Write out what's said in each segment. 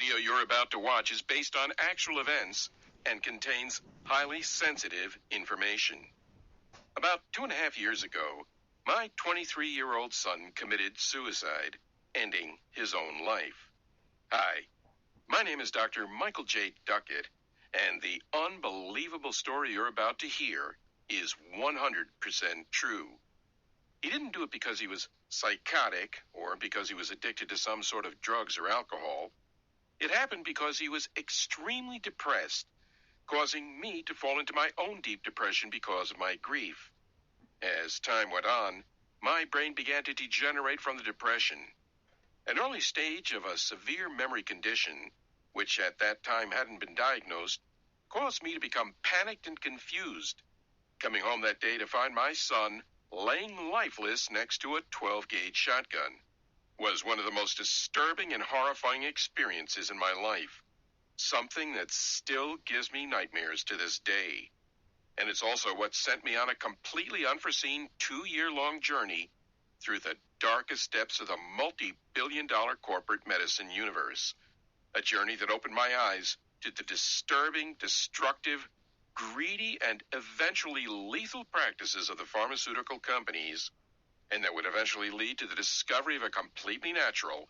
video you're about to watch is based on actual events and contains highly sensitive information. About 2.5 years ago, my 23-year-old son committed suicide, ending his own life. Hi, my name is Dr. Michael J. Duckett, and the unbelievable story you're about to hear is 100% true. He didn't do it because he was psychotic or because he was addicted to some sort of drugs or alcohol. It happened because he was extremely depressed, causing me to fall into my own deep depression because of my grief. As time went on, my brain began to degenerate from the depression. An early stage of a severe memory condition, which at that time hadn't been diagnosed, caused me to become panicked and confused. Coming home that day to find my son laying lifeless next to a 12-gauge shotgun was one of the most disturbing and horrifying experiences in my life. Something that still gives me nightmares to this day. And it's also what sent me on a completely unforeseen 2-year-long journey through the darkest depths of the multi-billion-dollar corporate medicine universe. A journey that opened my eyes to the disturbing, destructive, greedy, and eventually lethal practices of the pharmaceutical companies, and that would eventually lead to the discovery of a completely natural,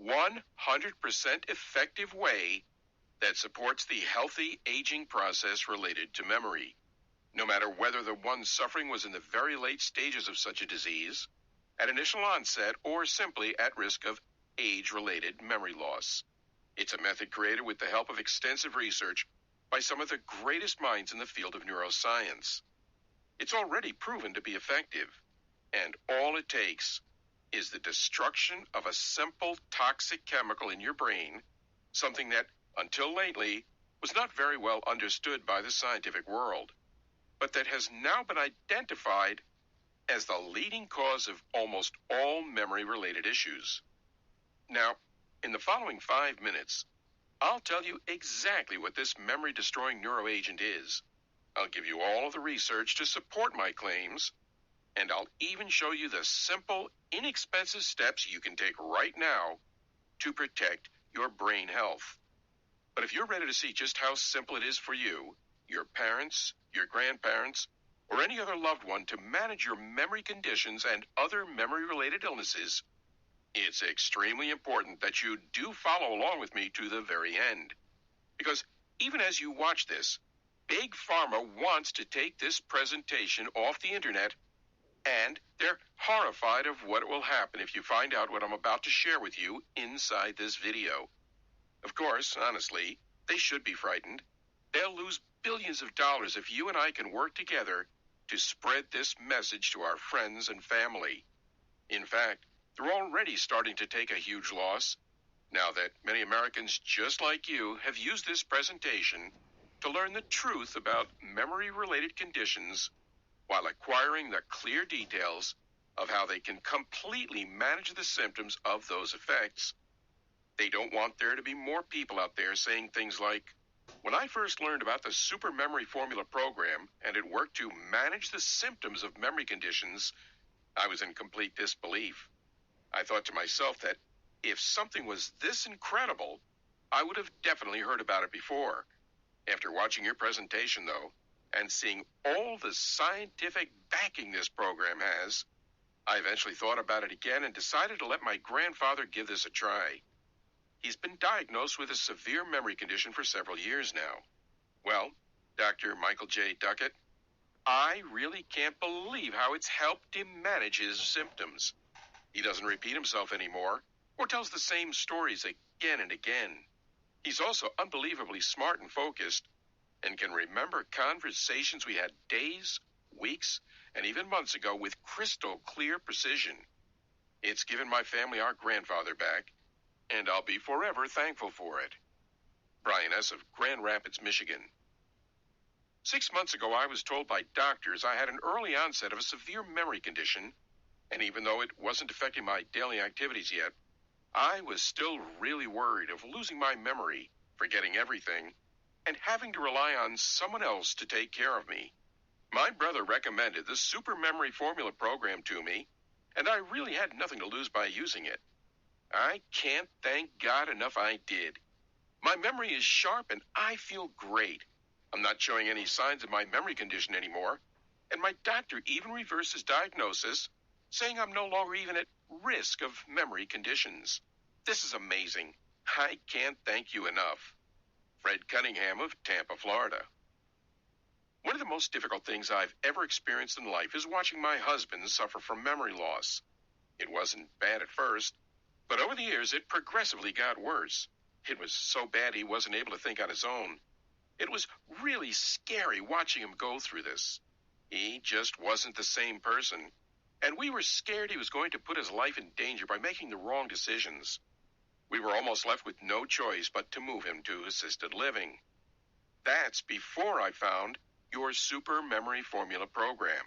100% effective way that supports the healthy aging process related to memory, no matter whether the one suffering was in the very late stages of such a disease, at initial onset, or simply at risk of age-related memory loss. It's a method created with the help of extensive research by some of the greatest minds in the field of neuroscience. It's already proven to be effective, and all it takes is the destruction of a simple toxic chemical in your brain, something that, until lately, was not very well understood by the scientific world, but that has now been identified as the leading cause of almost all memory-related issues. Now, in the following 5 minutes, I'll tell you exactly what this memory-destroying neuroagent is. I'll give you all of the research to support my claims, and I'll even show you the simple, inexpensive steps you can take right now to protect your brain health. But if you're ready to see just how simple it is for you, your parents, your grandparents, or any other loved one to manage your memory conditions and other memory-related illnesses, it's extremely important that you do follow along with me to the very end. Because even as you watch this, Big Pharma wants to take this presentation off the internet, and they're horrified of what will happen if you find out what I'm about to share with you inside this video. Of course, honestly, they should be frightened. They'll lose billions of dollars if you and I can work together to spread this message to our friends and family. In fact, they're already starting to take a huge loss, now that many Americans just like you have used this presentation to learn the truth about memory-related conditions while acquiring the clear details of how they can completely manage the symptoms of those effects. They don't want there to be more people out there saying things like, "When I first learned about the Super Memory Formula program and it worked to manage the symptoms of memory conditions, I was in complete disbelief. I thought to myself that if something was this incredible, I would have definitely heard about it before. After watching your presentation, though, and seeing all the scientific backing this program has, I eventually thought about it again and decided to let my grandfather give this a try. He's been diagnosed with a severe memory condition for several years now. Well, Dr. Michael J. Duckett, I really can't believe how it's helped him manage his symptoms. He doesn't repeat himself anymore, or tells the same stories again and again. He's also unbelievably smart and focused, and can remember conversations we had days, weeks, and even months ago with crystal clear precision. It's given my family our grandfather back, and I'll be forever thankful for it. Brian S. of Grand Rapids, Michigan. 6 months ago, I was told by doctors I had an early onset of a severe memory condition, and even though it wasn't affecting my daily activities yet, I was still really worried of losing my memory, forgetting everything, and having to rely on someone else to take care of me. My brother recommended the Super Memory Formula program to me, and I really had nothing to lose by using it. I can't thank God enough I did. My memory is sharp and I feel great. I'm not showing any signs of my memory condition anymore, and my doctor even reversed his diagnosis, saying I'm no longer even at risk of memory conditions. This is amazing. I can't thank you enough. Fred Cunningham of Tampa, Florida. One of the most difficult things I've ever experienced in life is watching my husband suffer from memory loss. It wasn't bad at first, but over the years it progressively got worse. It was so bad he wasn't able to think on his own. It was really scary watching him go through this. He just wasn't the same person, and we were scared he was going to put his life in danger by making the wrong decisions. We were almost left with no choice but to move him to assisted living. That's before I found your Super Memory Formula program.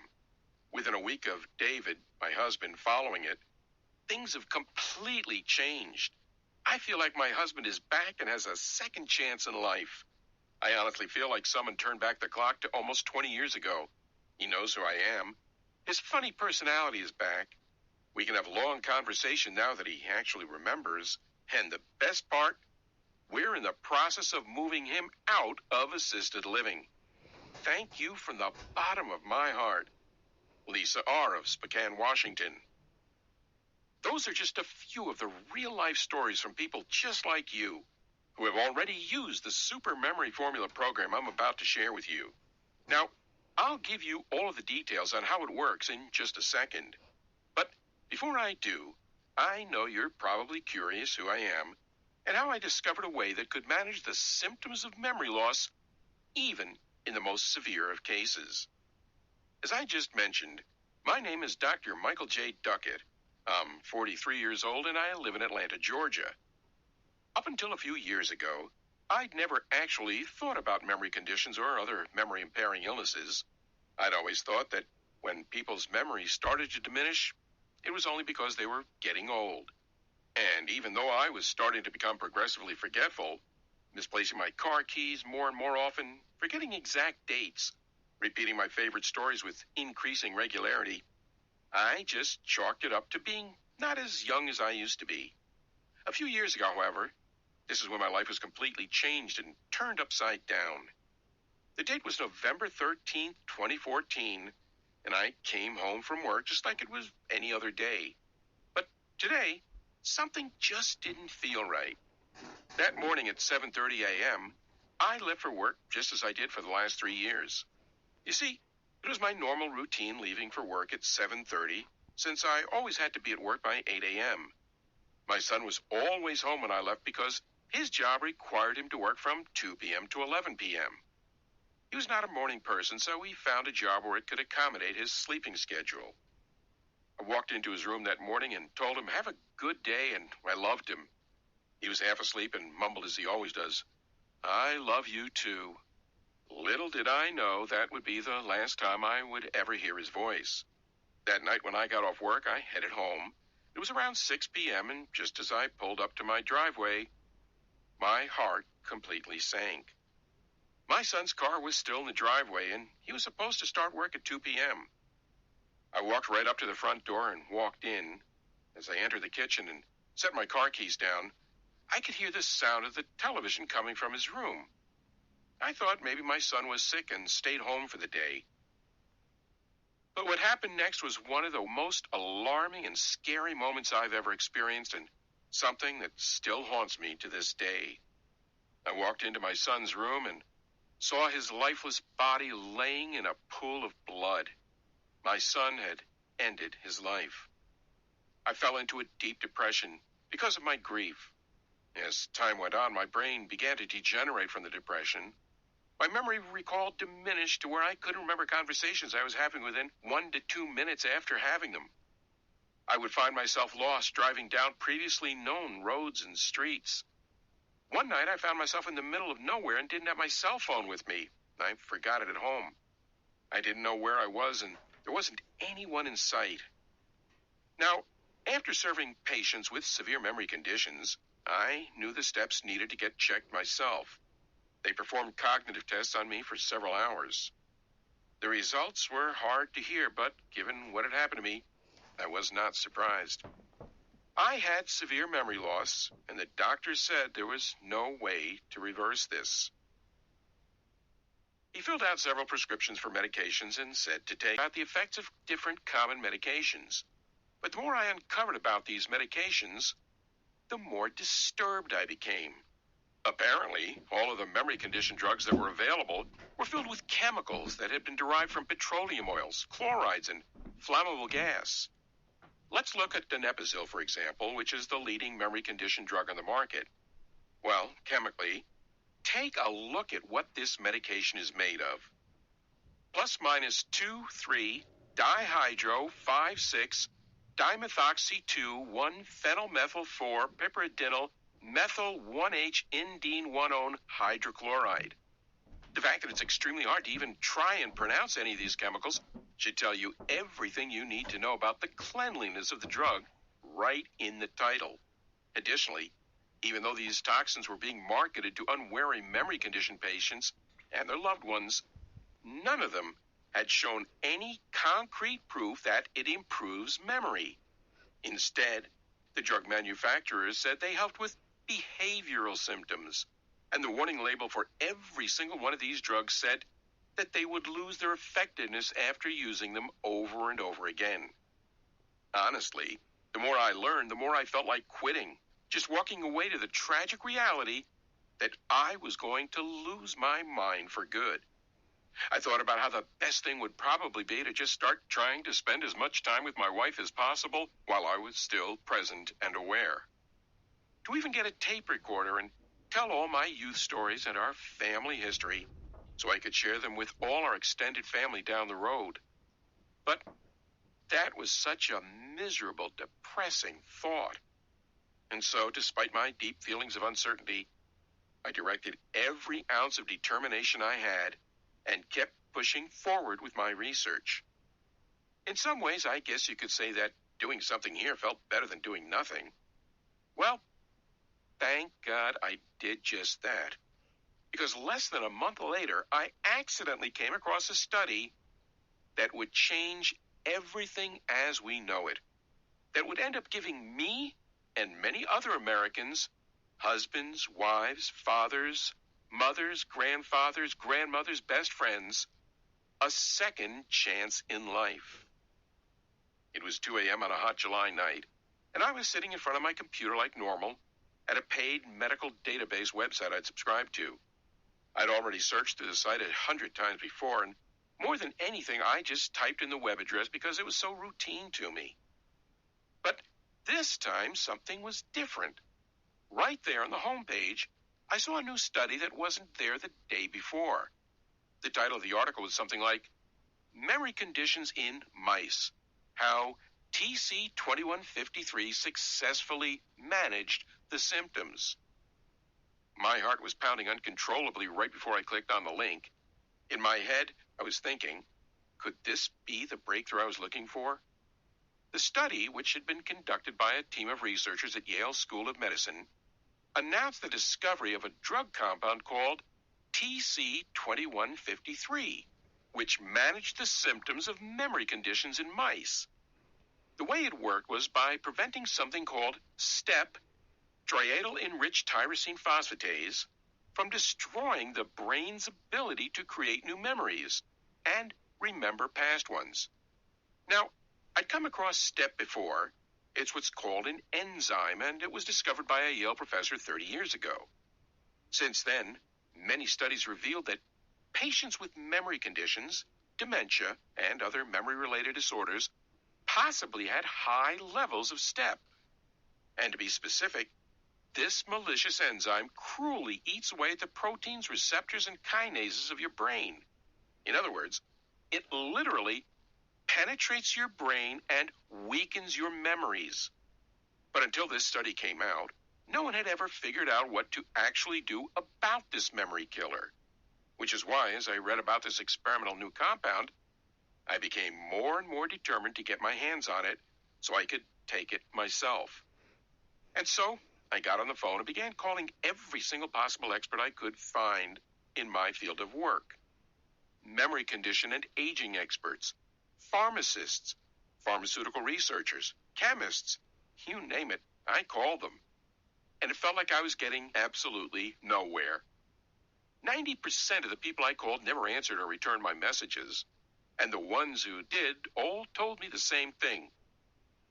Within a week of David, my husband, following it, things have completely changed. I feel like my husband is back and has a second chance in life. I honestly feel like someone turned back the clock to almost 20 years ago. He knows who I am. His funny personality is back. We can have long conversation now that he actually remembers. And the best part, we're in the process of moving him out of assisted living. Thank you from the bottom of my heart. Lisa R. of Spokane, Washington. Those are just a few of the real-life stories from people just like you who have already used the Super Memory Formula program I'm about to share with you. Now, I'll give you all of the details on how it works in just a second. But before I do, I know you're probably curious who I am and how I discovered a way that could manage the symptoms of memory loss even in the most severe of cases. As I just mentioned, my name is Dr. Michael J. Duckett. I'm 43 years old and I live in Atlanta, Georgia. Up until a few years ago, I'd never actually thought about memory conditions or other memory-impairing illnesses. I'd always thought that when people's memories started to diminish, it was only because they were getting old. And even though I was starting to become progressively forgetful, misplacing my car keys more and more often, forgetting exact dates, repeating my favorite stories with increasing regularity, I just chalked it up to being not as young as I used to be. A few years ago, however, this is when my life was completely changed and turned upside down. The date was November 13th, 2014, and I came home from work just like it was any other day. But today, something just didn't feel right. That morning at 7:30 a.m., I left for work just as I did for the last 3 years. You see, it was my normal routine leaving for work at 7:30, since I always had to be at work by 8 a.m. My son was always home when I left because his job required him to work from 2 p.m. to 11 p.m. He was not a morning person, so he found a job where it could accommodate his sleeping schedule. I walked into his room that morning and told him, "Have a good day," and I loved him. He was half asleep and mumbled as he always does, "I love you too." Little did I know that would be the last time I would ever hear his voice. That night when I got off work, I headed home. It was around 6 p.m., and just as I pulled up to my driveway, my heart completely sank. My son's car was still in the driveway, and he was supposed to start work at 2 p.m. I walked right up to the front door and walked in. As I entered the kitchen and set my car keys down, I could hear the sound of the television coming from his room. I thought maybe my son was sick and stayed home for the day. But what happened next was one of the most alarming and scary moments I've ever experienced, and something that still haunts me to this day. I walked into my son's room and saw his lifeless body laying in a pool of blood. My son had ended his life. I fell into a deep depression because of my grief. As time went on, my brain began to degenerate from the depression. My memory recall diminished to where I couldn't remember conversations I was having within 1 to 2 minutes after having them. I would find myself lost driving down previously known roads and streets. One night I found myself in the middle of nowhere and didn't have my cell phone with me. I forgot it at home. I didn't know where I was, and there wasn't anyone in sight. Now, after serving patients with severe memory conditions, I knew the steps needed to get checked myself. They performed cognitive tests on me for several hours. The results were hard to hear, but given what had happened to me, I was not surprised. I had severe memory loss, and the doctor said there was no way to reverse this. He filled out several prescriptions for medications and said to take out the effects of different common medications. But the more I uncovered about these medications, the more disturbed I became. Apparently, all of the memory condition drugs that were available were filled with chemicals that had been derived from petroleum oils, chlorides, and flammable gas. Let's look at Donepezi, for example, which is the leading memory condition drug on the market. Well, chemically, take a look at what this medication is made of. Plus minus 2,3-dihydro-5,6-dimethoxy-2,1-phenylmethyl-4-piperidiniol-methyl 1H-indene-1-one-hydrochloride. The fact that it's extremely hard to even try and pronounce any of these chemicals should tell you everything you need to know about the cleanliness of the drug right in the title. Additionally, even though these toxins were being marketed to unwary memory condition patients and their loved ones, none of them had shown any concrete proof that it improves memory. Instead, the drug manufacturers said they helped with behavioral symptoms, and the warning label for every single one of these drugs said that they would lose their effectiveness after using them over and over again. Honestly, the more I learned, the more I felt like quitting, just walking away to the tragic reality that I was going to lose my mind for good. I thought about how the best thing would probably be to just start trying to spend as much time with my wife as possible while I was still present and aware. To even get a tape recorder and tell all my youth stories and our family history so I could share them with all our extended family down the road. But that was such a miserable, depressing thought. And so, despite my deep feelings of uncertainty, I directed every ounce of determination I had and kept pushing forward with my research. In some ways, I guess you could say that doing something here felt better than doing nothing. Well, thank God I did just that. Because less than a month later, I accidentally came across a study that would change everything as we know it. That would end up giving me and many other Americans, husbands, wives, fathers, mothers, grandfathers, grandmothers, best friends, a second chance in life. It was 2 a.m. on a hot July night, and I was sitting in front of my computer like normal at a paid medical database website I'd subscribed to. I'd already searched through the site 100 times before, and more than anything, I just typed in the web address because it was so routine to me. But this time, something was different. Right there on the homepage, I saw a new study that wasn't there the day before. The title of the article was something like, Memory Conditions in Mice, How TC2153 Successfully Managed the Symptoms. My heart was pounding uncontrollably right before I clicked on the link. In my head, I was thinking, could this be the breakthrough I was looking for? The study, which had been conducted by a team of researchers at Yale School of Medicine, announced the discovery of a drug compound called TC2153, which managed the symptoms of memory conditions in mice. The way it worked was by preventing something called STEP, striatal-enriched tyrosine phosphatase, from destroying the brain's ability to create new memories and remember past ones. Now, I'd come across STEP before. It's what's called an enzyme, and it was discovered by a Yale professor 30 years ago. Since then, many studies revealed that patients with memory conditions, dementia, and other memory-related disorders possibly had high levels of STEP. And to be specific, this malicious enzyme cruelly eats away at the proteins, receptors, and kinases of your brain. In other words, it literally penetrates your brain and weakens your memories. But until this study came out, no one had ever figured out what to actually do about this memory killer. Which is why, as I read about this experimental new compound, I became more and more determined to get my hands on it so I could take it myself. And so I got on the phone and began calling every single possible expert I could find in my field of work. Memory condition and aging experts, pharmacists, pharmaceutical researchers, chemists, You name it, I called them. And it felt like I was getting absolutely nowhere. 90% of the people I called never answered or returned my messages. And the ones who did all told me the same thing.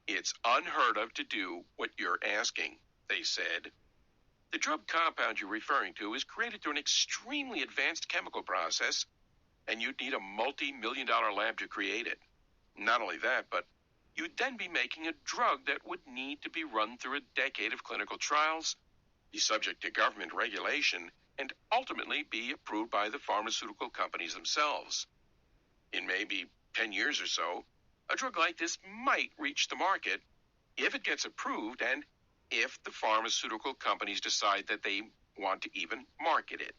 It's unheard of to do what you're asking, they said. The drug compound you're referring to is created through an extremely advanced chemical process, and you'd need a multi-million-dollar lab to create it. Not only that, but you'd then be making a drug that would need to be run through a decade of clinical trials, be subject to government regulation, and ultimately be approved by the pharmaceutical companies themselves. In maybe 10 years or so, a drug like this might reach the market if it gets approved and if the pharmaceutical companies decide that they want to even market it.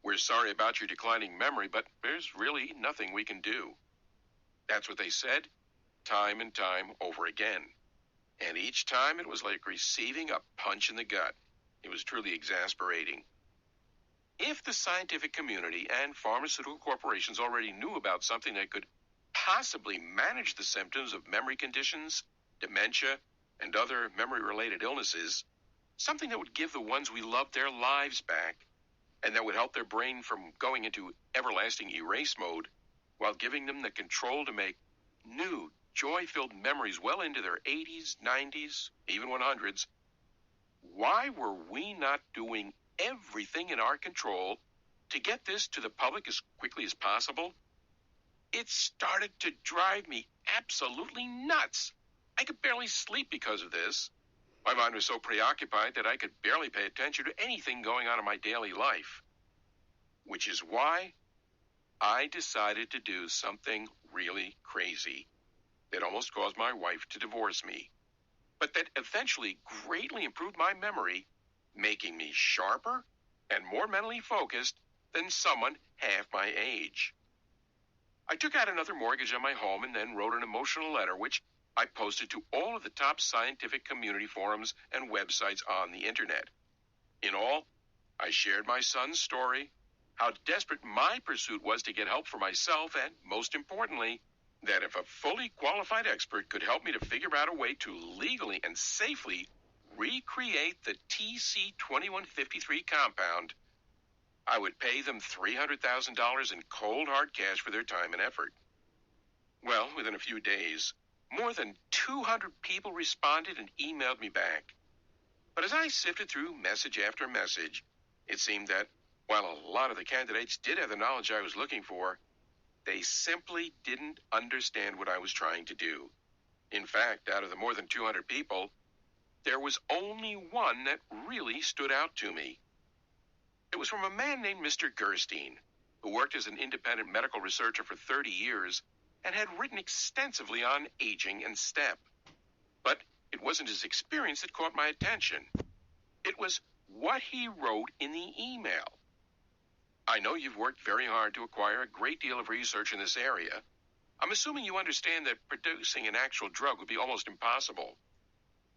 We're sorry about your declining memory, but there's really nothing we can do. That's what they said, time and time over again. And each time it was like receiving a punch in the gut. It was truly exasperating. If the scientific community and pharmaceutical corporations already knew about something that could possibly manage the symptoms of memory conditions, dementia, and other memory-related illnesses, something that would give the ones we love their lives back, and that would help their brain from going into everlasting erase mode, while giving them the control to make new, joy-filled memories well into their 80s, 90s, even 100s, why were we not doing everything in our control to get this to the public as quickly as possible? It started to drive me absolutely nuts. I could barely sleep because of this. My mind was so preoccupied that I could barely pay attention to anything going on in my daily life. Which is why I decided to do something really crazy that almost caused my wife to divorce me, but that eventually greatly improved my memory, making me sharper and more mentally focused than someone half my age. I took out another mortgage on my home and then wrote an emotional letter, which I posted to all of the top scientific community forums and websites on the internet. In all, I shared my son's story, how desperate my pursuit was to get help for myself, and most importantly, that if a fully qualified expert could help me to figure out a way to legally and safely recreate the TC2153 compound, I would pay them $300,000 in cold hard cash for their time and effort. Well, within a few days, more than 200 people responded and emailed me back. But as I sifted through message after message, it seemed that while a lot of the candidates did have the knowledge I was looking for, they simply didn't understand what I was trying to do. In fact, out of the more than 200 people, there was only one that really stood out to me. It was from a man named Mr. Gerstein, who worked as an independent medical researcher for 30 years and had written extensively on aging and STEP. But it wasn't his experience that caught my attention. It was what he wrote in the email. I know you've worked very hard to acquire a great deal of research in this area. I'm assuming you understand that producing an actual drug would be almost impossible.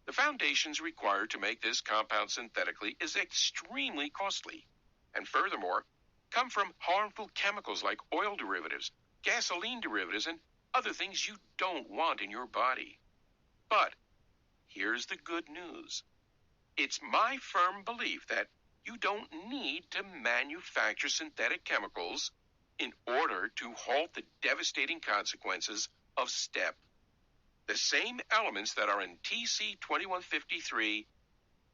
The foundations required to make this compound synthetically is extremely costly, and furthermore, come from harmful chemicals like oil derivatives, gasoline derivatives, and other things you don't want in your body. But here's the good news. It's my firm belief that you don't need to manufacture synthetic chemicals in order to halt the devastating consequences of STEP. The same elements that are in TC2153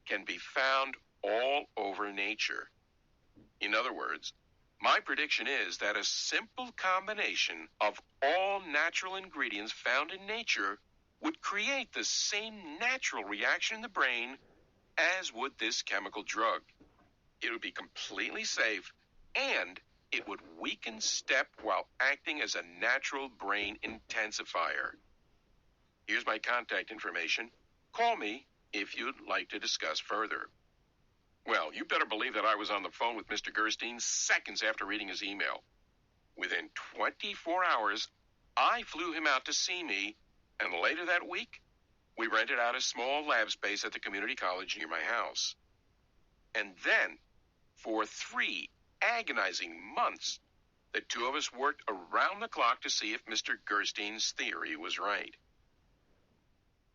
can be found all over nature. In other words, my prediction is that a simple combination of all natural ingredients found in nature would create the same natural reaction in the brain as would this chemical drug. It would be completely safe, and it would weaken STEP while acting as a natural brain intensifier. Here's my contact information. Call me if you'd like to discuss further. Well, you better believe that I was on the phone with Mr. Gerstein seconds after reading his email. Within 24 hours, I flew him out to see me, and later that week, we rented out a small lab space at the community college near my house. And then, for 3 agonizing months, the two of us worked around the clock to see if Mr. Gerstein's theory was right.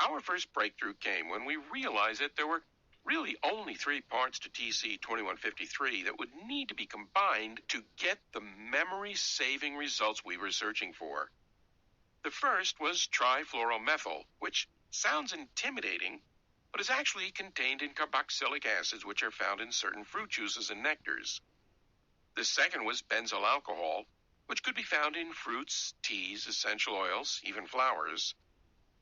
Our first breakthrough came when we realized that there were really only 3 parts to TC2153 that would need to be combined to get the memory-saving results we were searching for. The first was trifluoromethyl, which sounds intimidating, but is actually contained in carboxylic acids, which are found in certain fruit juices and nectars. The second was benzyl alcohol, which could be found in fruits, teas, essential oils, even flowers.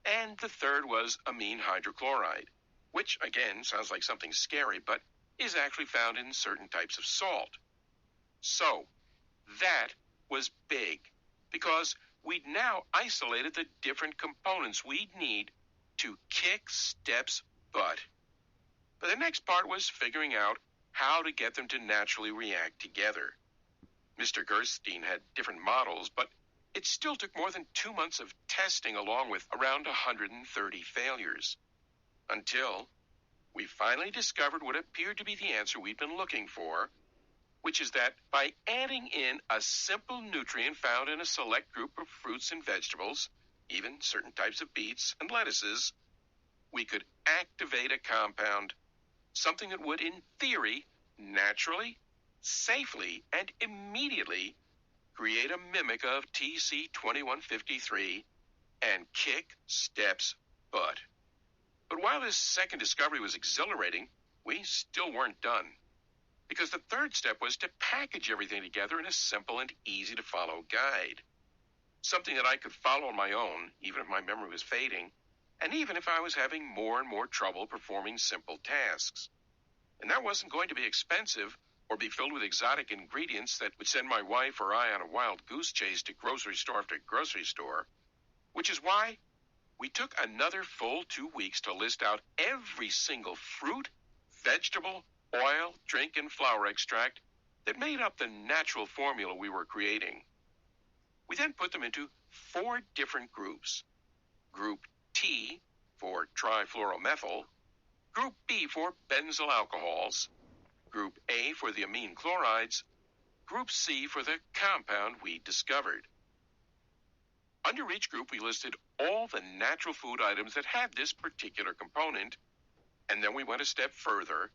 And the third was amine hydrochloride, which again sounds like something scary, but is actually found in certain types of salt. So, that was big, because we'd now isolated the different components we'd need to kick Step's butt. But the next part was figuring out how to get them to naturally react together. Mr. Gerstein had different models, but it still took more than 2 months of testing along with around 130 failures, until we finally discovered what appeared to be the answer we'd been looking for, which is that by adding in a simple nutrient found in a select group of fruits and vegetables, even certain types of beets and lettuces, we could activate a compound, something that would, in theory, naturally, safely, and immediately create a mimic of TC2153 and kick Step's butt. But while this second discovery was exhilarating, we still weren't done, because the third step was to package everything together in a simple and easy-to-follow guide, something that I could follow on my own, even if my memory was fading, and even if I was having more and more trouble performing simple tasks. And that wasn't going to be expensive or be filled with exotic ingredients that would send my wife or I on a wild goose chase to grocery store after grocery store, which is why we took another full 2 weeks to list out every single fruit, vegetable, oil, drink, and flower extract that made up the natural formula we were creating. We then put them into 4 different groups. Group T for trifluoromethyl, Group B for benzyl alcohols, Group A for the amine chlorides, Group C for the compound we discovered. Under each group, we listed all the natural food items that had this particular component, and then we went a step further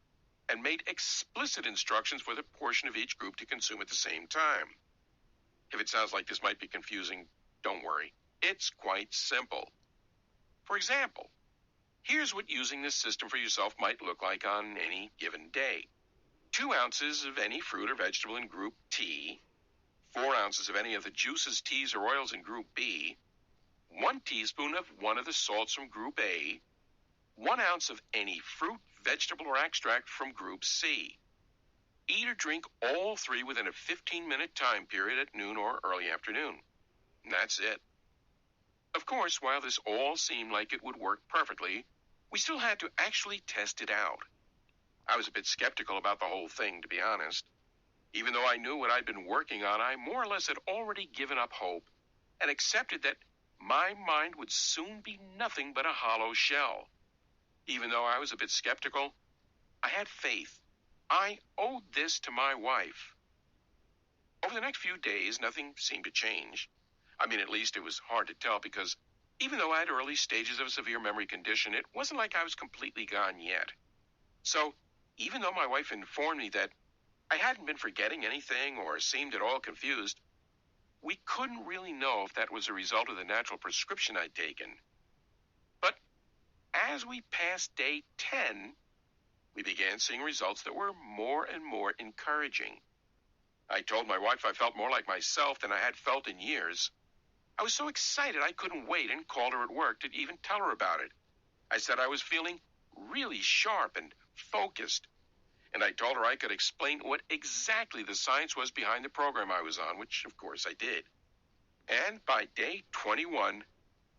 and made explicit instructions for the portion of each group to consume at the same time. If it sounds like this might be confusing, don't worry. It's quite simple. For example, here's what using this system for yourself might look like on any given day. 2 ounces of any fruit or vegetable in Group T, 4 ounces of any of the juices, teas, or oils in Group B, 1 teaspoon of one of the salts from Group A, 1 ounce of any fruit, vegetable, or extract from Group C. Eat or drink all 3 within a 15-minute time period at noon or early afternoon. And that's it. Of course, while this all seemed like it would work perfectly, we still had to actually test it out. I was a bit skeptical about the whole thing, to be honest. Even though I knew what I'd been working on, I more or less had already given up hope and accepted that my mind would soon be nothing but a hollow shell. Even though I was a bit skeptical, I had faith. I owed this to my wife. Over the next few days, nothing seemed to change. I mean, at least it was hard to tell because even though I had early stages of a severe memory condition, it wasn't like I was completely gone yet. So, even though my wife informed me that I hadn't been forgetting anything or seemed at all confused, we couldn't really know if that was a result of the natural prescription I'd taken. But as we passed day 10, we began seeing results that were more and more encouraging. I told my wife I felt more like myself than I had felt in years. I was so excited I couldn't wait and called her at work to even tell her about it. I said I was feeling really sharp and focused, and I told her I could explain what exactly the science was behind the program I was on, which of course I did. And by day 21,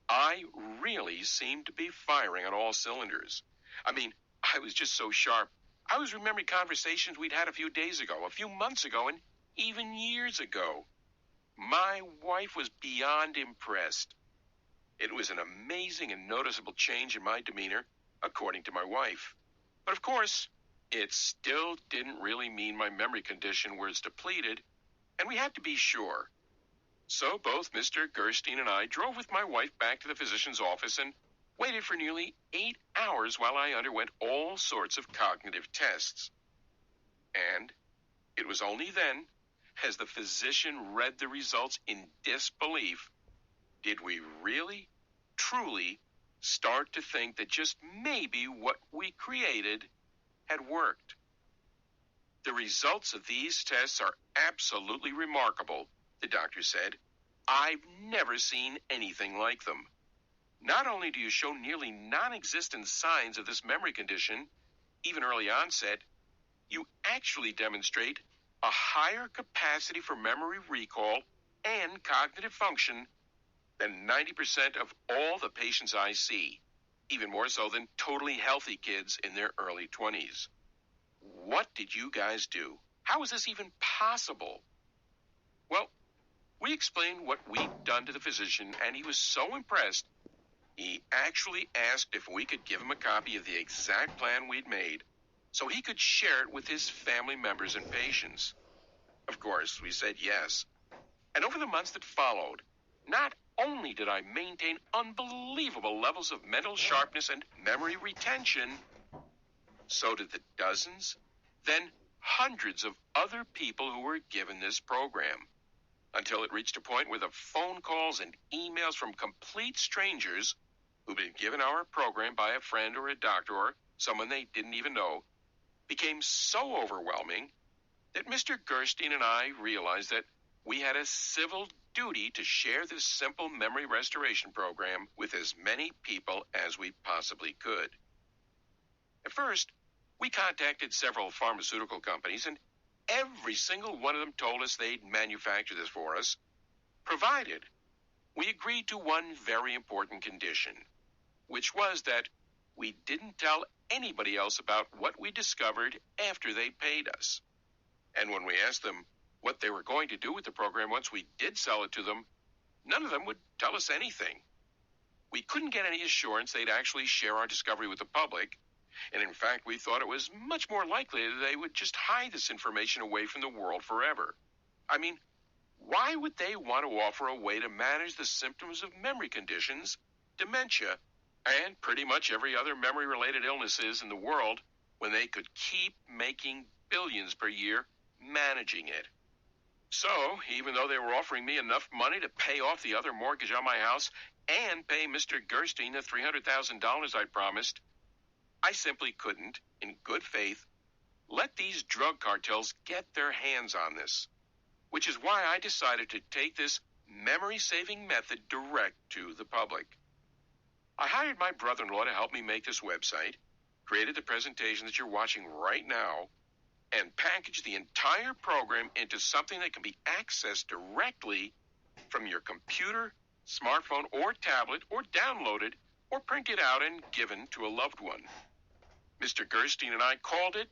I really seemed to be firing on all cylinders. I mean, I was just so sharp. I was remembering conversations we'd had a few days ago, a few months ago, and even years ago. My wife was beyond impressed. It was an amazing and noticeable change in my demeanor, according to my wife. But of course, it still didn't really mean my memory condition was depleted, and we had to be sure. So both Mr. Gerstein and I drove with my wife back to the physician's office, and waited for nearly 8 hours while I underwent all sorts of cognitive tests. And it was only then, as the physician read the results in disbelief, did we really, truly start to think that just maybe what we created had worked. The results of these tests are absolutely remarkable, the doctor said. I've never seen anything like them. Not only do you show nearly non-existent signs of this memory condition, even early onset, you actually demonstrate a higher capacity for memory recall and cognitive function than 90% of all the patients I see, even more so than totally healthy kids in their early 20s. What did you guys do? How is this even possible? Well, we explained what we'd done to the physician, and he was so impressed, he actually asked if we could give him a copy of the exact plan we'd made so he could share it with his family members and patients. Of course, we said yes. And over the months that followed, not only did I maintain unbelievable levels of mental sharpness and memory retention, so did the dozens, then hundreds of other people who were given this program, until it reached a point where the phone calls and emails from complete strangers who'd been given our program by a friend or a doctor or someone they didn't even know became so overwhelming that Mr. Gerstein and I realized that we had a civil duty to share this simple memory restoration program with as many people as we possibly could. At first, we contacted several pharmaceutical companies, and every single one of them told us they'd manufacture this for us, provided we agreed to one very important condition, which was that we didn't tell anybody else about what we discovered after they paid us. And when we asked them what they were going to do with the program once we did sell it to them, none of them would tell us anything. We couldn't get any assurance they'd actually share our discovery with the public, and in fact, we thought it was much more likely that they would just hide this information away from the world forever. I mean, why would they want to offer a way to manage the symptoms of memory conditions, dementia, and pretty much every other memory-related illnesses in the world when they could keep making billions per year managing it? So, even though they were offering me enough money to pay off the other mortgage on my house and pay Mr. Gerstein the $300,000 I promised, I simply couldn't, in good faith, let these drug cartels get their hands on this, which is why I decided to take this memory-saving method direct to the public. I hired my brother-in-law to help me make this website, created the presentation that you're watching right now, and packaged the entire program into something that can be accessed directly from your computer, smartphone, or tablet, or downloaded, or printed out and given to a loved one. Mr. Gerstein and I called it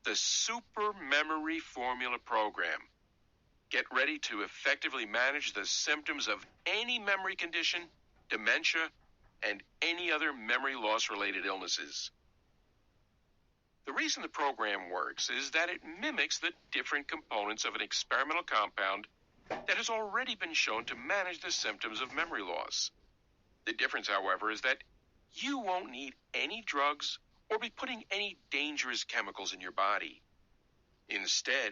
the Super Memory Formula Program. Get ready to effectively manage the symptoms of any memory condition, dementia, and any other memory loss-related illnesses. The reason the program works is that it mimics the different components of an experimental compound that has already been shown to manage the symptoms of memory loss. The difference, however, is that you won't need any drugs or be putting any dangerous chemicals in your body. Instead,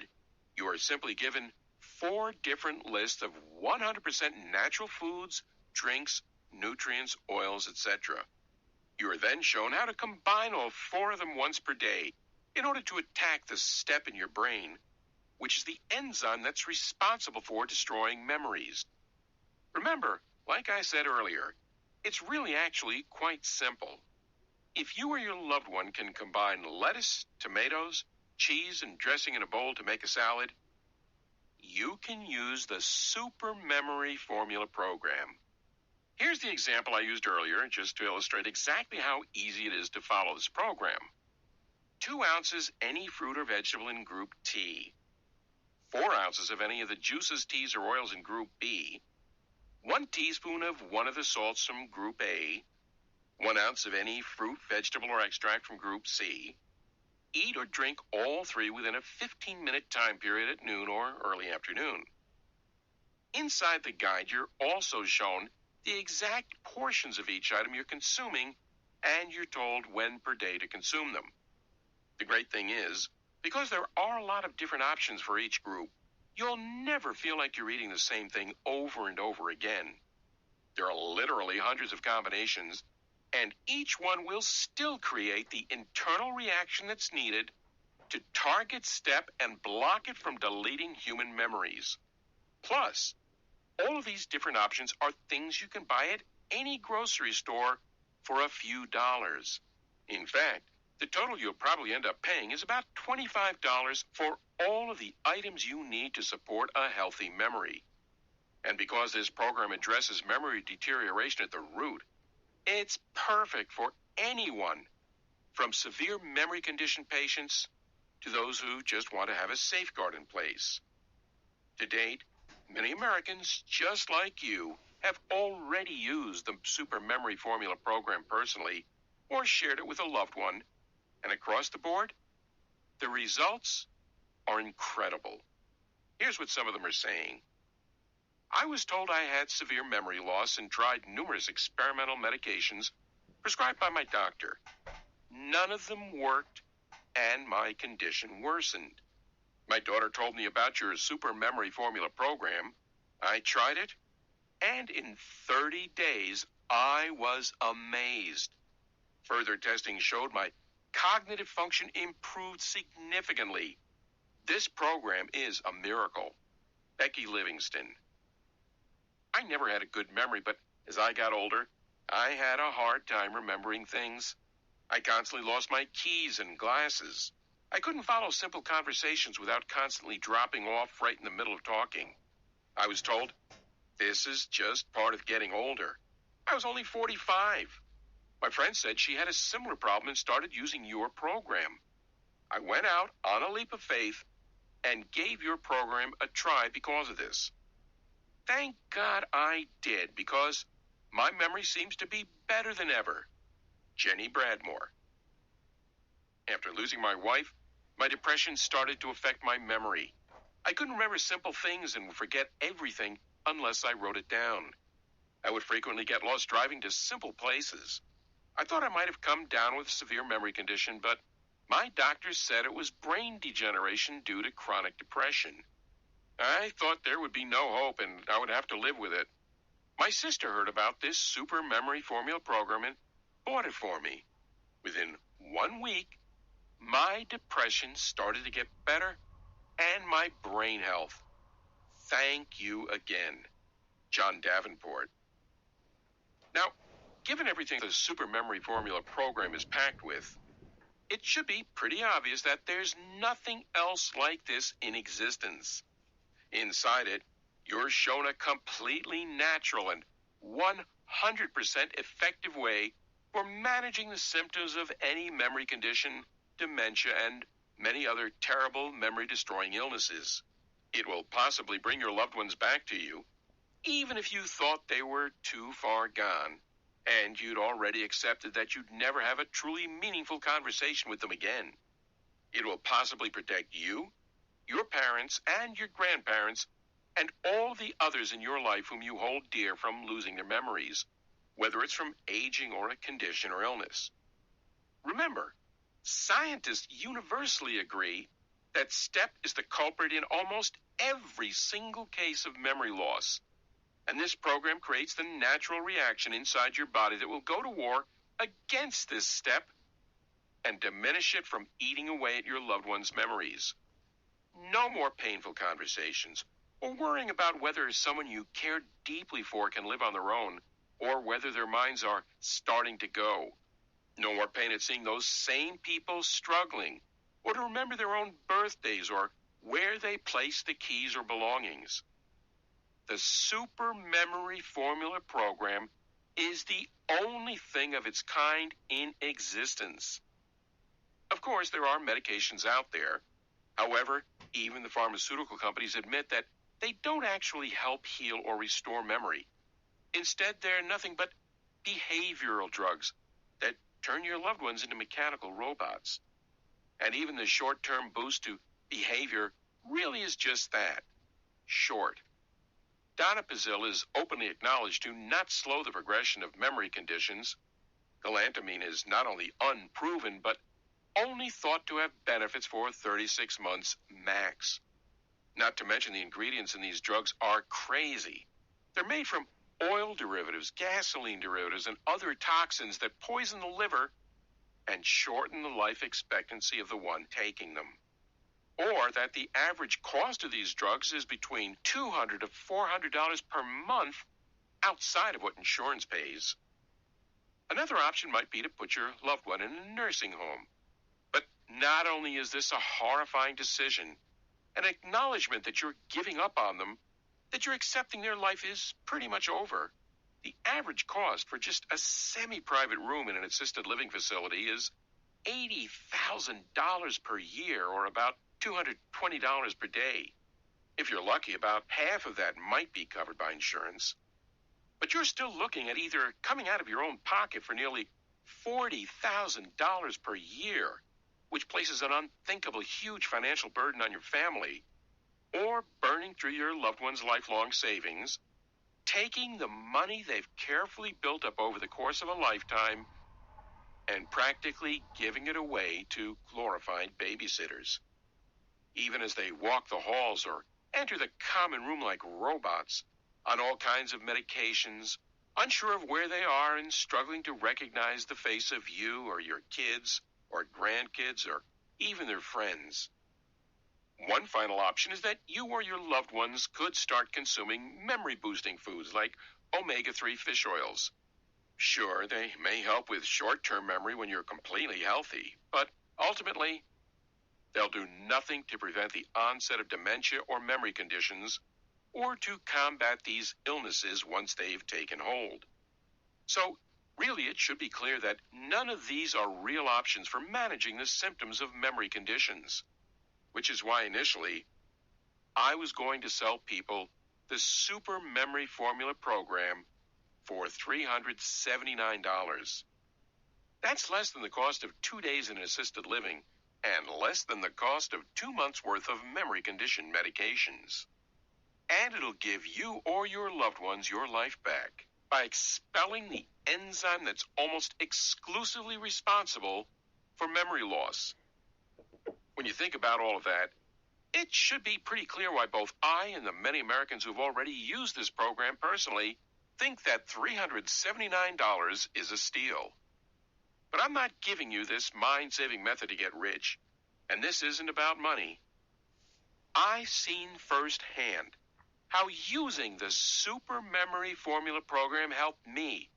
you are simply given 4 different lists of 100% natural foods, drinks, nutrients, oils, etc. You are then shown how to combine all 4 of them once per day in order to attack the step in your brain, which is the enzyme that's responsible for destroying memories. Remember, like I said earlier, it's really actually quite simple. If you or your loved one can combine lettuce, tomatoes, cheese, and dressing in a bowl to make a salad, you can use the Super Memory Formula Program. Here's the example I used earlier, just to illustrate exactly how easy it is to follow this program. 2 ounces any fruit or vegetable in Group T, 4 ounces of any of the juices, teas, or oils in Group B, 1 teaspoon of one of the salts from Group A, 1 ounce of any fruit, vegetable, or extract from Group C. Eat or drink all 3 within a 15-minute time period at noon or early afternoon. Inside the guide, you're also shown the exact portions of each item you're consuming, and you're told when per day to consume them. The great thing is, because there are a lot of different options for each group, you'll never feel like you're eating the same thing over and over again. There are literally hundreds of combinations, and each one will still create the internal reaction that's needed to target STEP and block it from deleting human memories. Plus, all of these different options are things you can buy at any grocery store for a few dollars. In fact, the total you'll probably end up paying is about $25 for all of the items you need to support a healthy memory. And because this program addresses memory deterioration at the root, it's perfect for anyone, from severe memory condition patients to those who just want to have a safeguard in place. To date, many Americans, just like you, have already used the Super Memory Formula program personally or shared it with a loved one, and across the board, the results are incredible. Here's what some of them are saying. I was told I had severe memory loss and tried numerous experimental medications prescribed by my doctor. None of them worked, and my condition worsened. My daughter told me about your Super Memory Formula program. I tried it, and in 30 days, I was amazed. Further testing showed my cognitive function improved significantly. This program is a miracle. Becky Livingston. I never had a good memory, but as I got older, I had a hard time remembering things. I constantly lost my keys and glasses. I couldn't follow simple conversations without constantly dropping off right in the middle of talking. I was told, this is just part of getting older. I was only 45. My friend said she had a similar problem and started using your program. I went out on a leap of faith and gave your program a try because of this. Thank God I did, because my memory seems to be better than ever. Jenny Bradmore. After losing my wife, my depression started to affect my memory. I couldn't remember simple things and would forget everything unless I wrote it down. I would frequently get lost driving to simple places. I thought I might have come down with a severe memory condition, but my doctor said it was brain degeneration due to chronic depression. I thought there would be no hope and I would have to live with it. My sister heard about this Super Memory Formula program and bought it for me. Within 1 week, my depression started to get better and my brain health. Thank you again, John Davenport. Now, given everything the Super Memory Formula program is packed with, it should be pretty obvious that there's nothing else like this in existence. Inside it, you're shown a completely natural and 100% effective way for managing the symptoms of any memory condition, dementia, and many other terrible memory-destroying illnesses. It will possibly bring your loved ones back to you, even if you thought they were too far gone, and you'd already accepted that you'd never have a truly meaningful conversation with them again. It will possibly protect you, your parents, and your grandparents, and all the others in your life whom you hold dear from losing their memories, whether it's from aging or a condition or illness. Remember, scientists universally agree that STEP is the culprit in almost every single case of memory loss. And this program creates the natural reaction inside your body that will go to war against this STEP and diminish it from eating away at your loved one's memories. No more painful conversations or worrying about whether someone you care deeply for can live on their own or whether their minds are starting to go. No more pain at seeing those same people struggling or to remember their own birthdays or where they place the keys or belongings. The Super Memory Formula program is the only thing of its kind in existence. Of course, there are medications out there. However, even the pharmaceutical companies admit that they don't actually help heal or restore memory. Instead, they're nothing but behavioral drugs that turn your loved ones into mechanical robots. And even the short-term boost to behavior really is just that, short. Donepezi is openly acknowledged to not slow the progression of memory conditions. Galantamine is not only unproven, but only thought to have benefits for 36 months max. Not to mention the ingredients in these drugs are crazy. They're made from oil derivatives, gasoline derivatives, and other toxins that poison the liver and shorten the life expectancy of the one taking them. Or that the average cost of these drugs is between $200 to $400 per month outside of what insurance pays. Another option might be to put your loved one in a nursing home. But not only is this a horrifying decision, an acknowledgement that you're giving up on them, that you're accepting their life is pretty much over. The average cost for just a semi-private room in an assisted living facility is $80,000 per year, or about $220 per day. If you're lucky, about half of that might be covered by insurance. But you're still looking at either coming out of your own pocket for nearly $40,000 per year, which places an unthinkable huge financial burden on your family, or burning through your loved one's lifelong savings, taking the money they've carefully built up over the course of a lifetime and practically giving it away to glorified babysitters. Even as they walk the halls or enter the common room like robots, on all kinds of medications, unsure of where they are and struggling to recognize the face of you or your kids or grandkids or even their friends. One final option is that you or your loved ones could start consuming memory-boosting foods like omega-3 fish oils. Sure, they may help with short-term memory when you're completely healthy, but ultimately, they'll do nothing to prevent the onset of dementia or memory conditions, or to combat these illnesses once they've taken hold. So, really, it should be clear that none of these are real options for managing the symptoms of memory conditions, which is why initially I was going to sell people the Super Memory Formula program for $379. That's less than the cost of 2 days in assisted living and less than the cost of 2 months' worth of memory condition medications. And it'll give you or your loved ones your life back by expelling the enzyme that's almost exclusively responsible for memory loss. When you think about all of that, it should be pretty clear why both I and the many Americans who've already used this program personally think that $379 is a steal. But I'm not giving you this mind-saving method to get rich, and this isn't about money. I've seen firsthand how using the Super Memory Formula program helped me,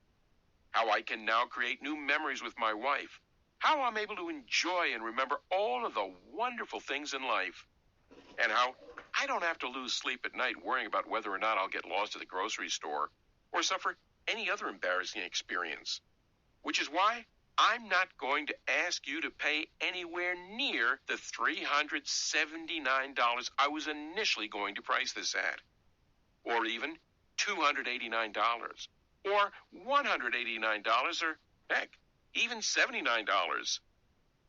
how I can now create new memories with my wife, how I'm able to enjoy and remember all of the wonderful things in life, and how I don't have to lose sleep at night worrying about whether or not I'll get lost at the grocery store or suffer any other embarrassing experience. Which is why I'm not going to ask you to pay anywhere near the $379 I was initially going to price this at, or even $289, or $189, or heck, even $79.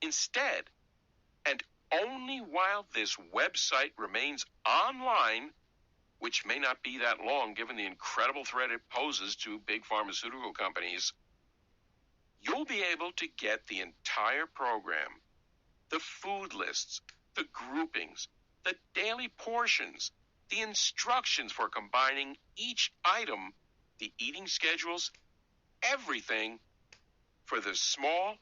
Instead, and only while this website remains online, which may not be that long given the incredible threat it poses to big pharmaceutical companies, you'll be able to get the entire program, the food lists, the groupings, the daily portions, the instructions for combining each item, the eating schedules, everything for the small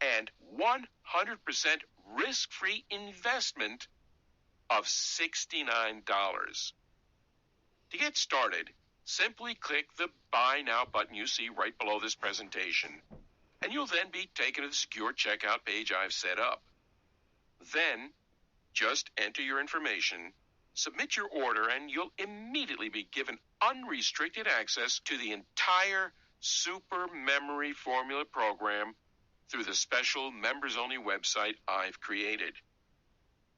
and 100% risk-free investment of $69. To get started, simply click the Buy Now button you see right below this presentation, and you'll then be taken to the secure checkout page I've set up. Then, just enter your information, submit your order, and you'll immediately be given unrestricted access to the entire Super Memory Formula program through the special members-only website I've created.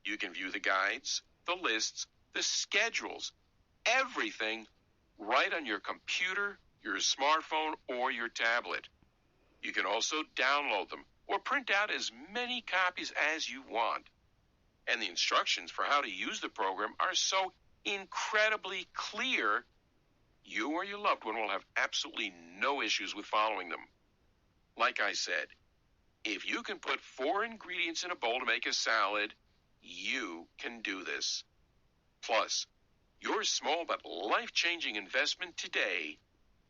You can view the guides, the lists, the schedules, everything right on your computer, your smartphone, or your tablet. You can also download them or print out as many copies as you want. And the instructions for how to use the program are so incredibly clear you or your loved one will have absolutely no issues with following them. Like I said, if you can put 4 ingredients in a bowl to make a salad, you can do this. Plus, your small but life-changing investment today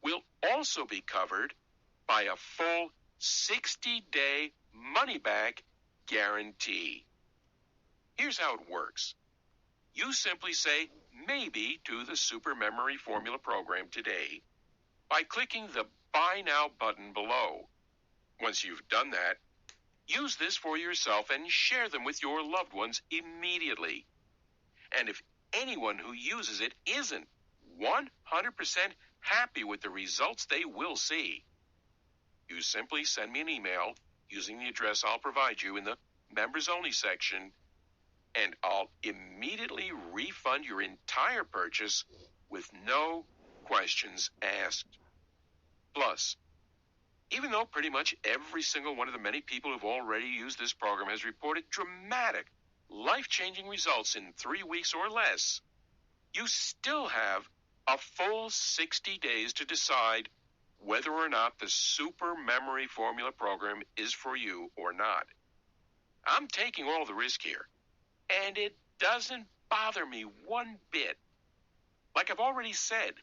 will also be covered by a full 60-day money-back guarantee. Here's how it works. You simply say maybe to the Super Memory Formula program today by clicking the Buy Now button below. Once you've done that, use this for yourself and share them with your loved ones immediately. And if anyone who uses it isn't 100% happy with the results they will see, you simply send me an email using the address I'll provide you in the Members Only section, and I'll immediately refund your entire purchase with no questions asked. Plus, even though pretty much every single one of the many people who've already used this program has reported dramatic, life-changing results in 3 weeks or less, you still have a full 60 days to decide whether or not the Super Memory Formula program is for you or not. I'm taking all the risk here, and it doesn't bother me one bit. Like I've already said,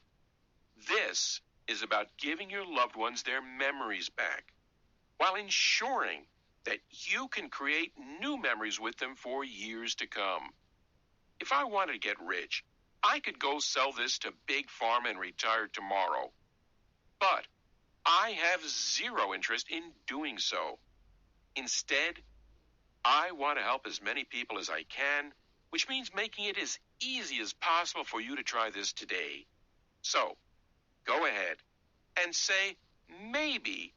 this is about giving your loved ones their memories back, while ensuring that you can create new memories with them for years to come. If I wanted to get rich, I could go sell this to Big Pharma and retire tomorrow. But I have zero interest in doing so. Instead, I want to help as many people as I can, which means making it as easy as possible for you to try this today. So, go ahead and say maybe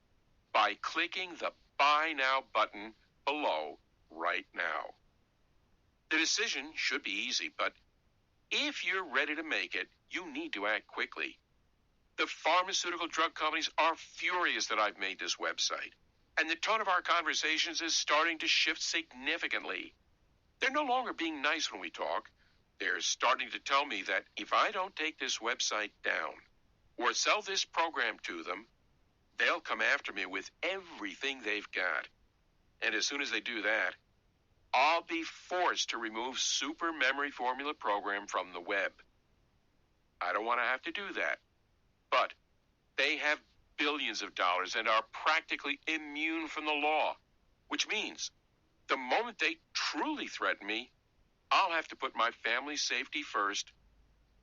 by clicking the Buy Now button below right now. The decision should be easy, but if you're ready to make it, you need to act quickly. The pharmaceutical drug companies are furious that I've made this website, and the tone of our conversations is starting to shift significantly. They're no longer being nice when we talk. They're starting to tell me that if I don't take this website down or sell this program to them, they'll come after me with everything they've got. And as soon as they do that, I'll be forced to remove Super Memory Formula program from the web. I don't want to have to do that. But they have billions of dollars and are practically immune from the law, which means the moment they truly threaten me, I'll have to put my family's safety first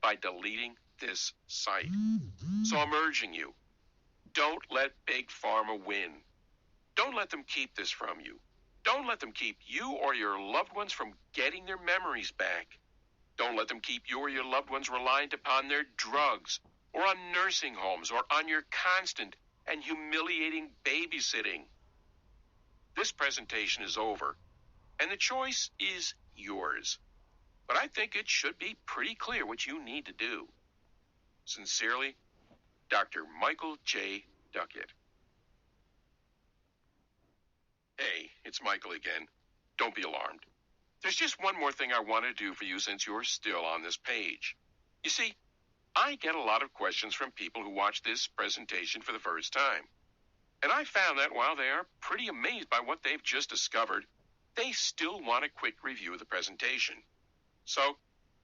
by deleting this site. So I'm urging you, don't let Big Pharma win. Don't let them keep this from you. Don't let them keep you or your loved ones from getting their memories back. Don't let them keep you or your loved ones reliant upon their drugs, or on nursing homes, or on your constant and humiliating babysitting. This presentation is over, and the choice is yours. But I think it should be pretty clear what you need to do. Sincerely, Dr. Michael J. Duckett. Hey, it's Michael again. Don't be alarmed. There's just one more thing I want to do for you since you're still on this page. You see, I get a lot of questions from people who watch this presentation for the first time. And I found that while they are pretty amazed by what they've just discovered, they still want a quick review of the presentation. So,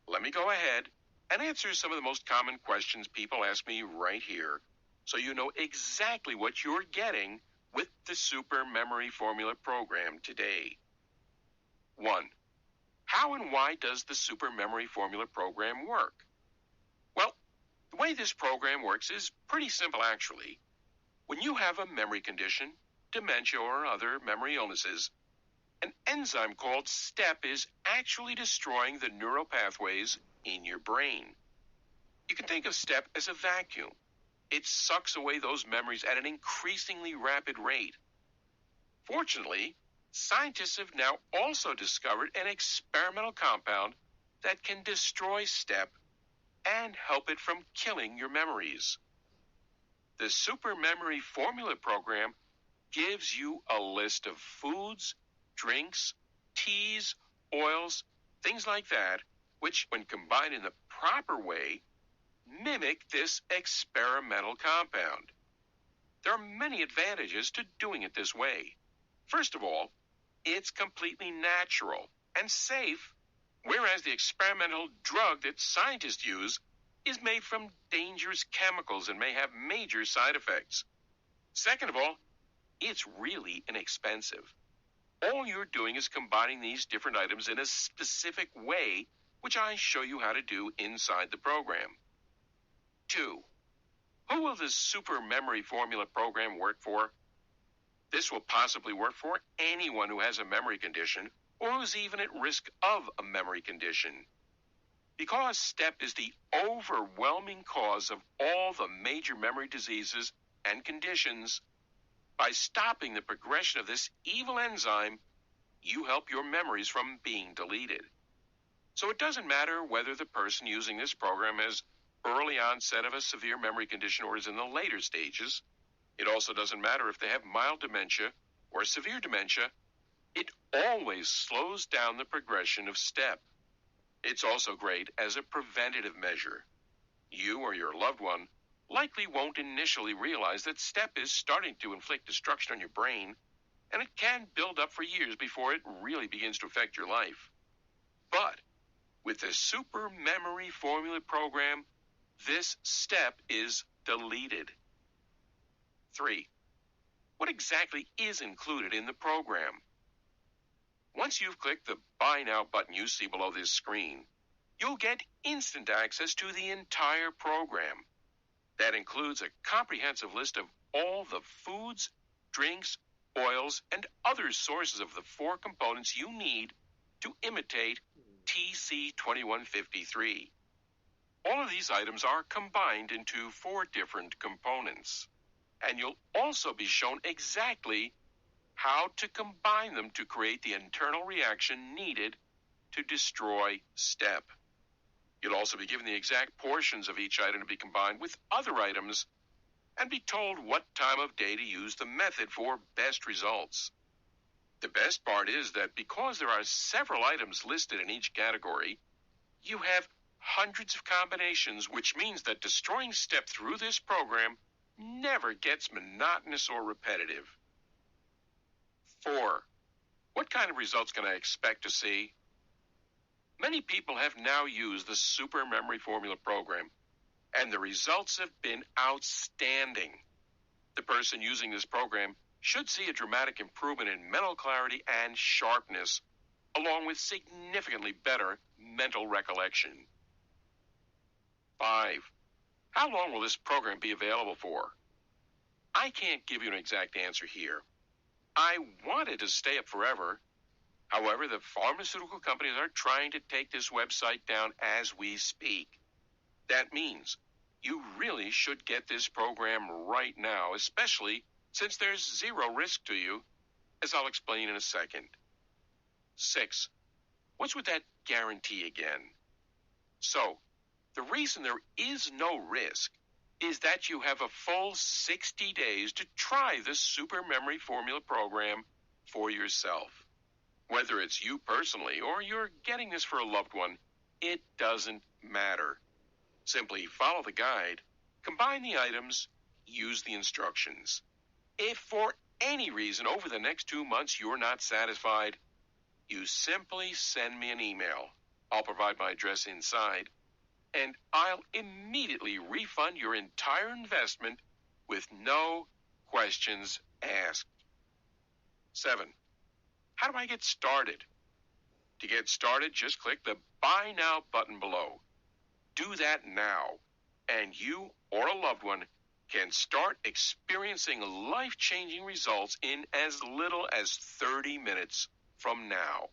let me go ahead and answer some of the most common questions people ask me right here, so you know exactly what you're getting with the Super Memory Formula program today. 1. How and why does the Super Memory Formula program work? Well, the way this program works is pretty simple, actually. When you have a memory condition, dementia, or other memory illnesses, an enzyme called STEP is actually destroying the neural pathways in your brain. You can think of STEP as a vacuum. It sucks away those memories at an increasingly rapid rate. Fortunately, scientists have now also discovered an experimental compound that can destroy STEP and help it from killing your memories. The Super Memory Formula program gives you a list of foods, drinks, teas, oils, things like that, which, when combined in the proper way, mimic this experimental compound. There are many advantages to doing it this way. First of all, it's completely natural and safe, whereas the experimental drug that scientists use is made from dangerous chemicals and may have major side effects. Second of all, it's really inexpensive. All you're doing is combining these different items in a specific way, which I show you how to do inside the program. 2. Who will the super memory formula program work for? This will possibly work for anyone who has a memory condition or who's even at risk of a memory condition. Because STEP is the overwhelming cause of all the major memory diseases and conditions, by stopping the progression of this evil enzyme, you help your memories from being deleted. So it doesn't matter whether the person using this program has early onset of a severe memory condition or is in the later stages. It also doesn't matter if they have mild dementia or severe dementia. It always slows down the progression of STEP. It's also great as a preventative measure. You or your loved one likely won't initially realize that STEP is starting to inflict destruction on your brain, and it can build up for years before it really begins to affect your life. But with the super memory formula program, this step is deleted. 3. What exactly is included in the program? Once you've clicked the Buy Now button you see below this screen, you'll get instant access to the entire program. That includes a comprehensive list of all the foods, drinks, oils, and other sources of the 4 components you need to imitate TC2153. All of these items are combined into 4 different components, and you'll also be shown exactly how to combine them to create the internal reaction needed to destroy STEP. You'll also be given the exact portions of each item to be combined with other items and be told what time of day to use the method for best results. The best part is that because there are several items listed in each category, you have hundreds of combinations, which means that destroying STEP through this program never gets monotonous or repetitive. 4. What kind of results can I expect to see? Many people have now used the Super Memory Formula program, and the results have been outstanding. The person using this program should see a dramatic improvement in mental clarity and sharpness, along with significantly better mental recollection. 5. How long will this program be available for? I can't give you an exact answer here. I want it to stay up forever. However, the pharmaceutical companies are trying to take this website down as we speak. That means you really should get this program right now, especially since there's zero risk to you, as I'll explain in a second. 6. What's with that guarantee again? So, the reason there is no risk is that you have a full 60 days to try the Super Memory Formula program for yourself. Whether it's you personally or you're getting this for a loved one, it doesn't matter. Simply follow the guide, combine the items, use the instructions. If for any reason over the next 2 months you're not satisfied, you simply send me an email. I'll provide my address inside, and I'll immediately refund your entire investment with no questions asked. 7. How do I get started? To get started, just click the Buy Now button below. Do that now, and you or a loved one can start experiencing life-changing results in as little as 30 minutes from now.